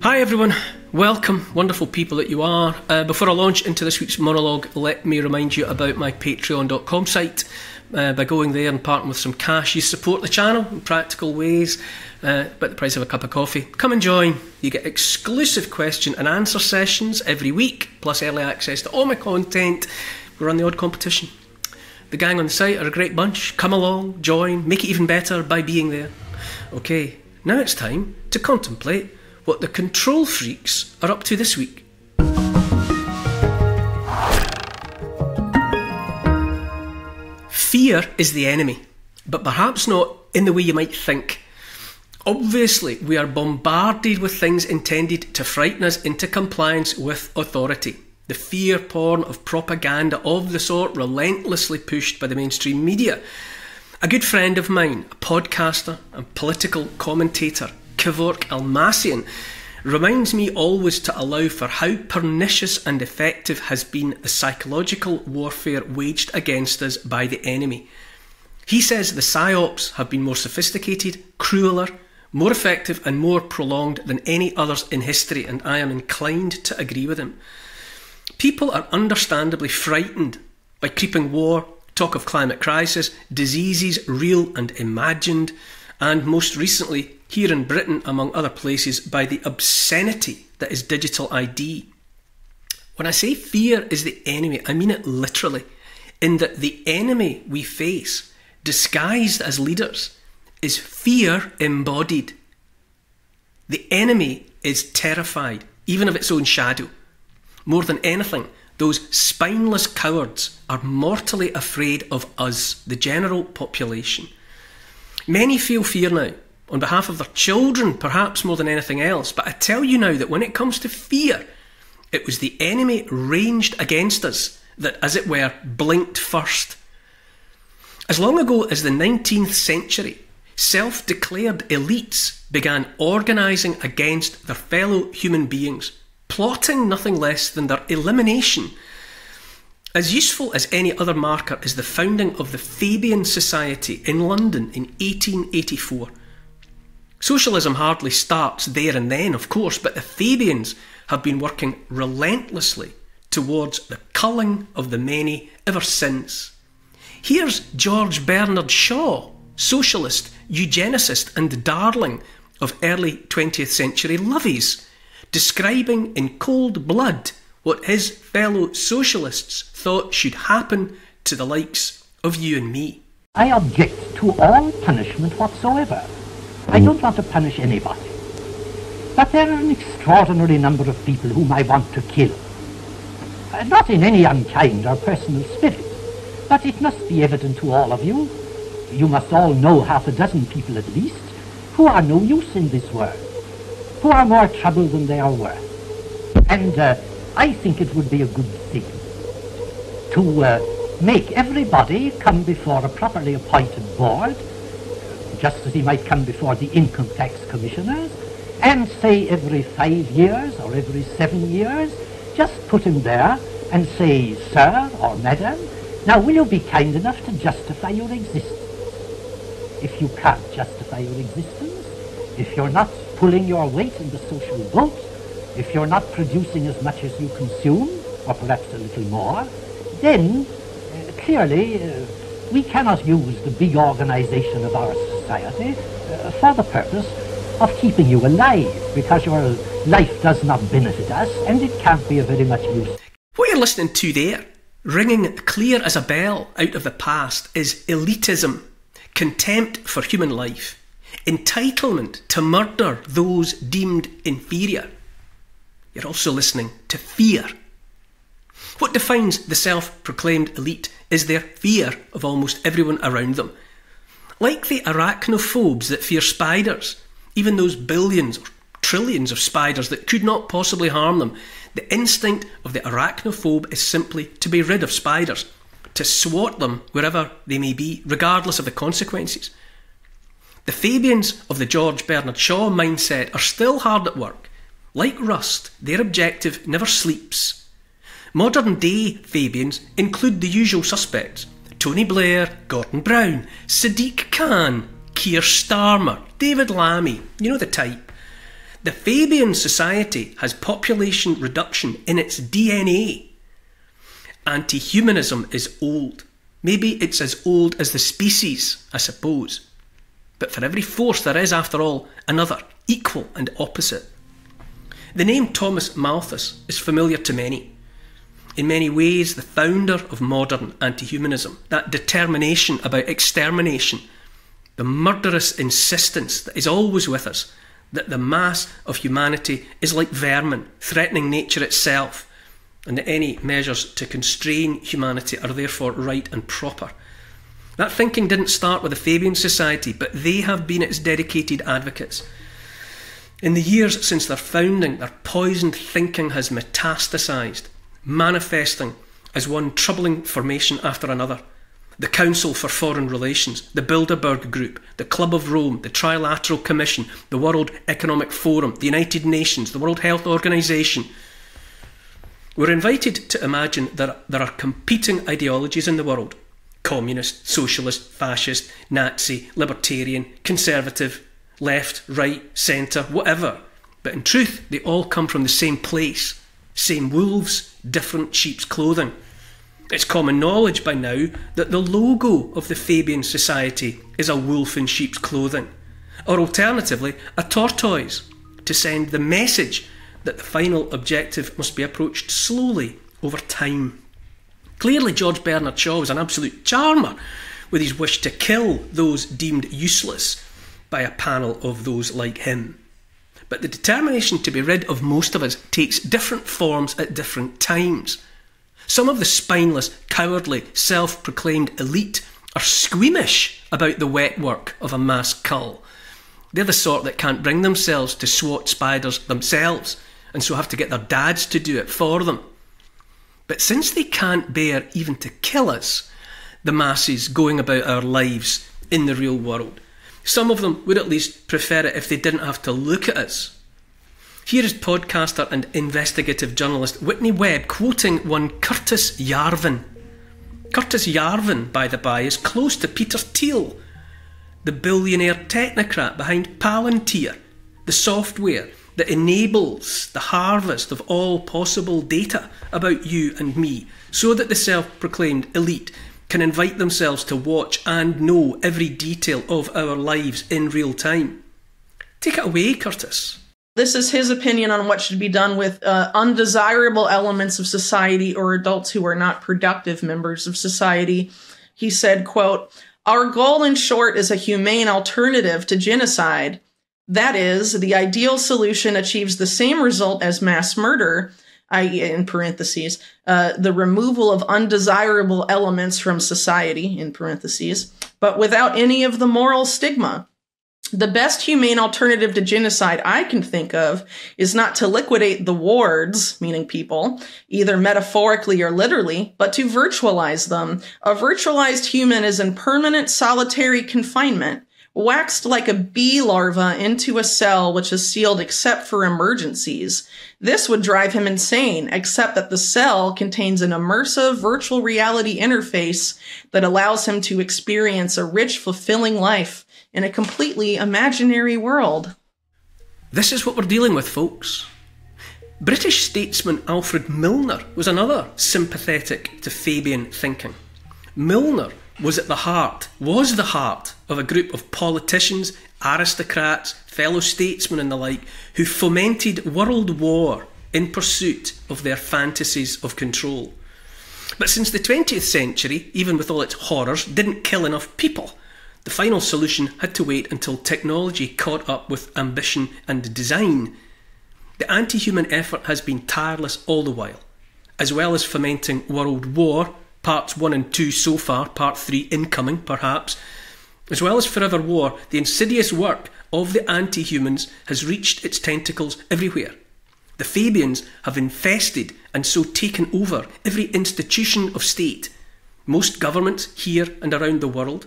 Hi everyone, welcome, wonderful people that you are. Before I launch into this week's monologue, let me remind you about my patreon.com site. By going there and parting with some cash, you support the channel in practical ways, about the price of a cup of coffee. Come and join. You get exclusive question and answer sessions every week, plus early access to all my content. We run the odd competition. The gang on the site are a great bunch. Come along, join, make it even better by being there. Okay, now it's time to contemplate what the control freaks are up to this week. Fear is the enemy, but perhaps not in the way you might think. Obviously, we are bombarded with things intended to frighten us into compliance with authority. The fear porn of propaganda of the sort relentlessly pushed by the mainstream media. A good friend of mine, a podcaster and political commentator, Kevork Almassian, reminds me always to allow for how pernicious and effective has been the psychological warfare waged against us by the enemy. He says the psyops have been more sophisticated, crueler, more effective and more prolonged than any others in history, and I am inclined to agree with him. People are understandably frightened by creeping war, talk of climate crisis, diseases real and imagined, and most recently, here in Britain, among other places, by the obscenity that is digital ID. When I say fear is the enemy, I mean it literally, in that the enemy we face, disguised as leaders, is fear embodied. The enemy is terrified, even of its own shadow. More than anything, those spineless cowards are mortally afraid of us, the general population. Many feel fear now, on behalf of their children, perhaps more than anything else. But I tell you now that when it comes to fear, it was the enemy ranged against us that, as it were, blinked first. As long ago as the 19th century, self-declared elites began organising against their fellow human beings, plotting nothing less than their elimination. As useful as any other marker is the founding of the Fabian Society in London in 1884. Socialism hardly starts there and then, of course, but the Fabians have been working relentlessly towards the culling of the many ever since. Here's George Bernard Shaw, socialist, eugenicist and darling of early 20th century lovies, describing in cold blood what his fellow socialists thought should happen to the likes of you and me. I object to all punishment whatsoever. I don't want to punish anybody. But there are an extraordinary number of people whom I want to kill. Not in any unkind or personal spirit, but it must be evident to all of you, you must all know half a dozen people at least, who are no use in this world, who are more trouble than they are worth. And I think it would be a good thing to make everybody come before a properly appointed board, just as he might come before the income tax commissioners, and say every 5 years or every 7 years, just put him there and say, "Sir or Madam, now will you be kind enough to justify your existence?" If you can't justify your existence, if you're not pulling your weight in the social boat, if you're not producing as much as you consume, or perhaps a little more, then clearly we cannot use the big organization of our society for the purpose of keeping you alive, because your life does not benefit us and it can't be of very much use. What you're listening to there, ringing clear as a bell out of the past, is elitism, contempt for human life, entitlement to murder those deemed inferior. You're also listening to fear. What defines the self-proclaimed elite is their fear of almost everyone around them. Like the arachnophobes that fear spiders, even those billions or trillions of spiders that could not possibly harm them, the instinct of the arachnophobe is simply to be rid of spiders, to swat them wherever they may be, regardless of the consequences. The Fabians of the George Bernard Shaw mindset are still hard at work. Like rust, their objective never sleeps. Modern day Fabians include the usual suspects: Tony Blair, Gordon Brown, Sadiq Khan, Keir Starmer, David Lammy, you know the type. The Fabian society has population reduction in its DNA. Anti-humanism is old. Maybe it's as old as the species, I suppose. But for every force there is, after all, another, equal and opposite. The name Thomas Malthus is familiar to many. In many ways, the founder of modern anti-humanism, that determination about extermination, the murderous insistence that is always with us, that the mass of humanity is like vermin, threatening nature itself, and that any measures to constrain humanity are therefore right and proper. That thinking didn't start with the Fabian Society, but they have been its dedicated advocates. In the years since their founding, their poisoned thinking has metastasised, manifesting as one troubling formation after another. The Council for Foreign Relations, the Bilderberg Group, the Club of Rome, the Trilateral Commission, the World Economic Forum, the United Nations, the World Health Organization. We're invited to imagine that there are competing ideologies in the world: communist, socialist, fascist, Nazi, libertarian, conservative, left, right, centre, whatever. But in truth, they all come from the same place. Same wolves, different sheep's clothing. It's common knowledge by now that the logo of the Fabian Society is a wolf in sheep's clothing, or alternatively, a tortoise, to send the message that the final objective must be approached slowly over time. Clearly, George Bernard Shaw was an absolute charmer with his wish to kill those deemed useless by a panel of those like him. But the determination to be rid of most of us takes different forms at different times. Some of the spineless, cowardly, self-proclaimed elite are squeamish about the wet work of a mass cull. They're the sort that can't bring themselves to swat spiders themselves, and so have to get their dads to do it for them. But since they can't bear even to kill us, the masses going about our lives in the real world, some of them would at least prefer it if they didn't have to look at us. Here is podcaster and investigative journalist Whitney Webb quoting one Curtis Yarvin. Curtis Yarvin, by the by, is close to Peter Thiel, the billionaire technocrat behind Palantir, the software that enables the harvest of all possible data about you and me, so that the self-proclaimed elite can invite themselves to watch and know every detail of our lives in real time. Take it away, Curtis. This is his opinion on what should be done with undesirable elements of society or adults who are not productive members of society. He said, quote, "Our goal, in short, is a humane alternative to genocide. That is, the ideal solution achieves the same result as mass murder, i.e., in parentheses, the removal of undesirable elements from society, in parentheses, but without any of the moral stigma. The best humane alternative to genocide I can think of is not to liquidate the wards, meaning people, either metaphorically or literally, but to virtualize them. A virtualized human is in permanent solitary confinement, waxed like a bee larva into a cell which is sealed except for emergencies. This would drive him insane, except that the cell contains an immersive virtual reality interface that allows him to experience a rich, fulfilling life in a completely imaginary world." This is what we're dealing with, folks. British statesman Alfred Milner was another sympathetic to Fabian thinking. Milner was the heart of a group of politicians, aristocrats, fellow statesmen and the like, who fomented world war in pursuit of their fantasies of control. But since the 20th century, even with all its horrors, didn't kill enough people, the final solution had to wait until technology caught up with ambition and design. The anti-human effort has been tireless all the while, as well as fomenting world war, parts 1 and 2 so far, part 3 incoming perhaps. As well as forever war, the insidious work of the anti-humans has reached its tentacles everywhere. The Fabians have infested and so taken over every institution of state, most governments here and around the world.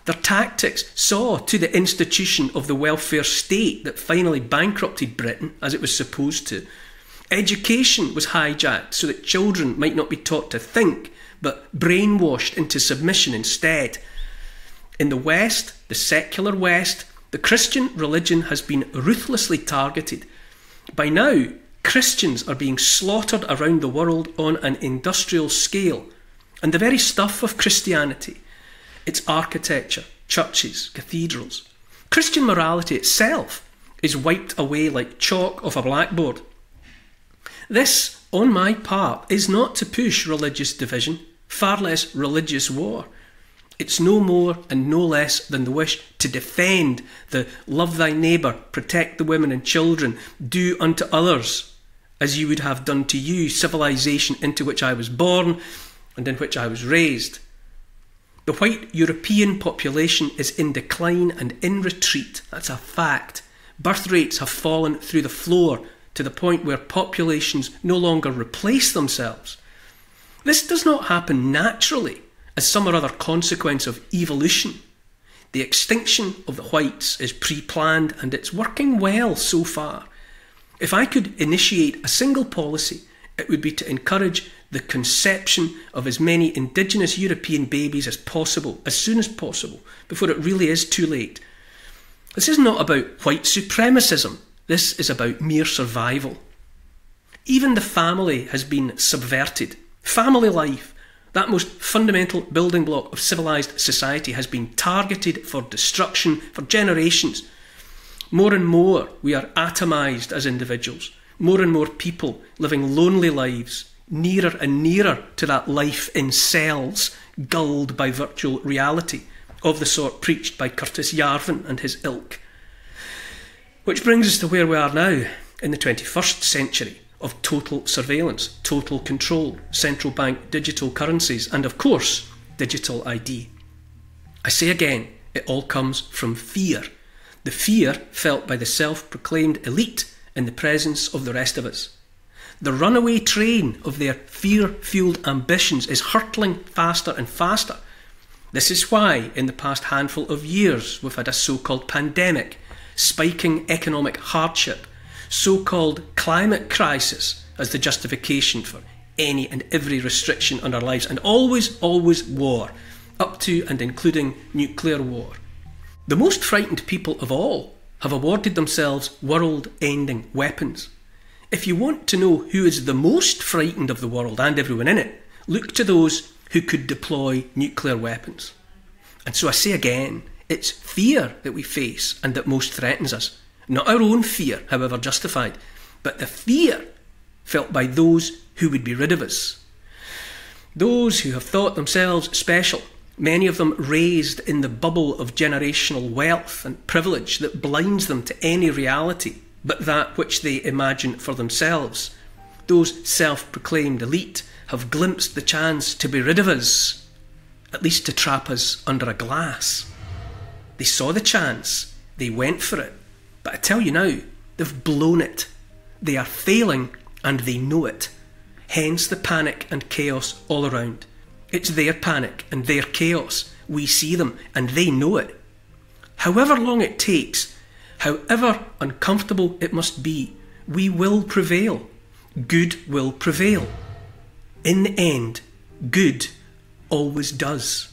Their tactics saw to the institution of the welfare state that finally bankrupted Britain, as it was supposed to. Education was hijacked so that children might not be taught to think, but brainwashed into submission instead. In the West, the secular West, The Christian religion has been ruthlessly targeted. By now, Christians are being slaughtered around the world on an industrial scale. And the very stuff of Christianity, its architecture, churches, cathedrals, Christian morality itself is wiped away like chalk off a blackboard. This, on my part, is not to push religious division, far less religious war. It's no more and no less than the wish to defend the love thy neighbour, protect the women and children, do unto others as you would have done to you, civilization into which I was born and in which I was raised. The white European population is in decline and in retreat. That's a fact. Birth rates have fallen through the floor to the point where populations no longer replace themselves. This does not happen naturally as some or other consequence of evolution. The extinction of the whites is pre-planned and it's working well so far. If I could initiate a single policy, it would be to encourage the conception of as many indigenous European babies as possible, as soon as possible, before it really is too late. This is not about white supremacism. This is about mere survival. Even the family has been subverted. Family life, that most fundamental building block of civilized society, has been targeted for destruction for generations. More and more we are atomized as individuals. More and more people living lonely lives, nearer and nearer to that life in cells, gulled by virtual reality, of the sort preached by Curtis Yarvin and his ilk. Which brings us to where we are now, in the 21st century, of total surveillance, total control, central bank digital currencies, and of course, digital ID. I say again, it all comes from fear. The fear felt by the self-proclaimed elite in the presence of the rest of us. The runaway train of their fear-fueled ambitions is hurtling faster and faster. This is why, in the past handful of years, we've had a so-called pandemic, spiking economic hardship, so-called climate crisis as the justification for any and every restriction on our lives, and always war, up to and including nuclear war. The most frightened people of all have awarded themselves world-ending weapons. If you want to know who is the most frightened of the world and everyone in it, look to those who could deploy nuclear weapons. And so I say again, it's fear that we face and that most threatens us. Not our own fear, however justified, but the fear felt by those who would be rid of us. Those who have thought themselves special, many of them raised in the bubble of generational wealth and privilege that blinds them to any reality but that which they imagine for themselves. Those self-proclaimed elite have glimpsed the chance to be rid of us, at least to trap us under a glass. They saw the chance, they went for it, but I tell you now, they've blown it. They are failing and they know it. Hence the panic and chaos all around. It's their panic and their chaos. We see them and they know it. However long it takes, however uncomfortable it must be, we will prevail. Good will prevail. In the end, good always does.